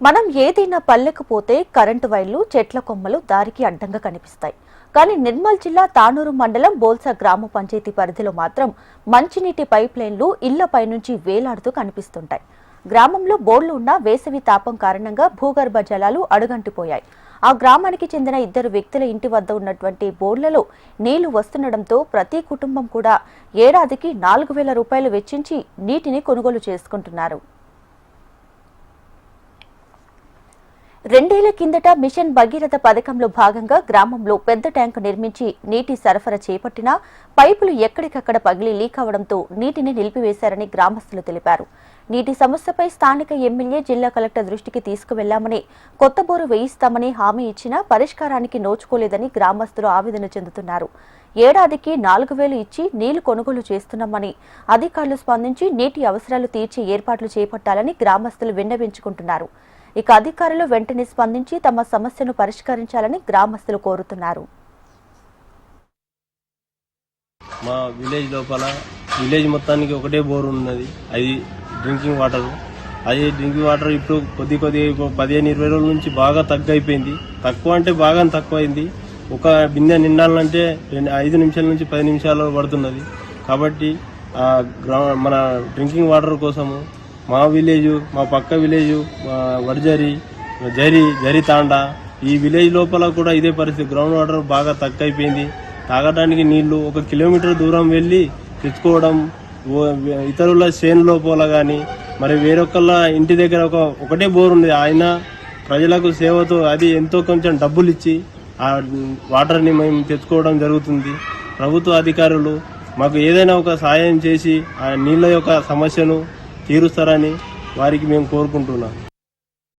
మనం ఏదైనా పల్లెకు పోతే కరెంటు వైర్లు, చెట్ల కొమ్మలు దారికి అడ్డంగా కనిపిస్తాయి. కానీ నిర్మల్ జిల్లా తానూరు మండలం బోల్సా గ్రామ పంచాయతీ పరిధిలో మాత్రం మంచినీటి పైప్ లైన్లు ఇళ్లపై నుంచి వేలాడుతూ కనిపిస్తుంటాయి. గ్రామంలో బోర్లు ఉన్న వేసవి తాపం కారణంగా భూగర్భ జలాలు అడుగంటిపోయాయి. ఆ గ్రామానికి చెందిన 2 వ్యక్తుల ఇంటి వద్ద ఉన్నటువంటి బోర్లలో నీళ్లు వస్తుండటంతో ప్రతి కుటుంబం కూడా ఏడాదికి 4,000 రూపాయలు వెచ్చించి నీటిని కొనుగోలు చేసుకుంటున్నారు. 2 ఏళ్ల కిందట మిషన్ భగీరథ పథకంలో భాగంగా గ్రామంలో పెద్ద ట్యాంకు నిర్మించి నీటి సరఫరా చేపట్టినా పైపులు ఎక్కడికక్కడ పగిలి లీక్ అవడంతో నీటిని నిలిపివేశారని గ్రామస్తులు తెలిపారు. నీటి సమస్యపై స్థానిక ఎమ్మెల్యే, జిల్లా కలెక్టర్ దృష్టికి తీసుకువెళ్లామని, కొత్త బోరు వేయిస్తామని హామీ ఇచ్చినా పరిష్కారానికి నోచుకోలేదని గ్రామస్తులు ఆవేదన చెందుతున్నారు. ఏడాదికి 4,000 ఇచ్చి నీళ్లు కొనుగోలు చేస్తున్నామని, అధికారులు స్పందించి నీటి అవసరాలు తీర్చే ఏర్పాట్లు చేపట్టాలని గ్రామస్తులు విన్నవించుకుంటున్నారు. ఇక అధికారులు వెంటనే స్పందించి తమ సమస్యను పరిష్కరించాలని గ్రామస్తులు కోరుతున్నారు. మా విలేజ్ మొత్తానికి ఒకటే బోర్ ఉన్నది. అది డ్రింకింగ్ వాటర్. ఇప్పుడు కొద్ది 15-20 రోజుల నుంచి బాగా తగ్గైపోయింది. తక్కువ అంటే బాగా తక్కువైంది. ఒక బిందె నిండాలంటే 5 నిమిషాల నుంచి 10 నిమిషాలు పడుతున్నది. కాబట్టి మన డ్రింకింగ్ వాటర్ కోసము మా విలేజ్, మా పక్క విలేజ్, వడ్జరి, జరి తాండా, ఈ విలేజ్ లోపల కూడా ఇదే పరిస్థితి. గ్రౌండ్ వాటర్ బాగా తక్కువైపోయింది. తాగడానికి నీళ్లు 1 కిలోమీటర్ దూరం వెళ్ళి తెచ్చుకోవడం, ఇతరుల చేనులో పోల కానీ మరి వేరొకళ్ళ ఇంటి దగ్గర ఒకటే బోర్ ఉంది. ఆయన ప్రజలకు సేవతో అది ఎంతో కొంచెం డబ్బులు ఇచ్చి ఆ వాటర్ని మేము తెచ్చుకోవడం జరుగుతుంది. ప్రభుత్వ అధికారులు మాకు ఏదైనా ఒక సాయం చేసి ఆ నీళ్ళ యొక్క సమస్యను తీరుస్తారని వారికి మేము కోరుకుంటున్నాం.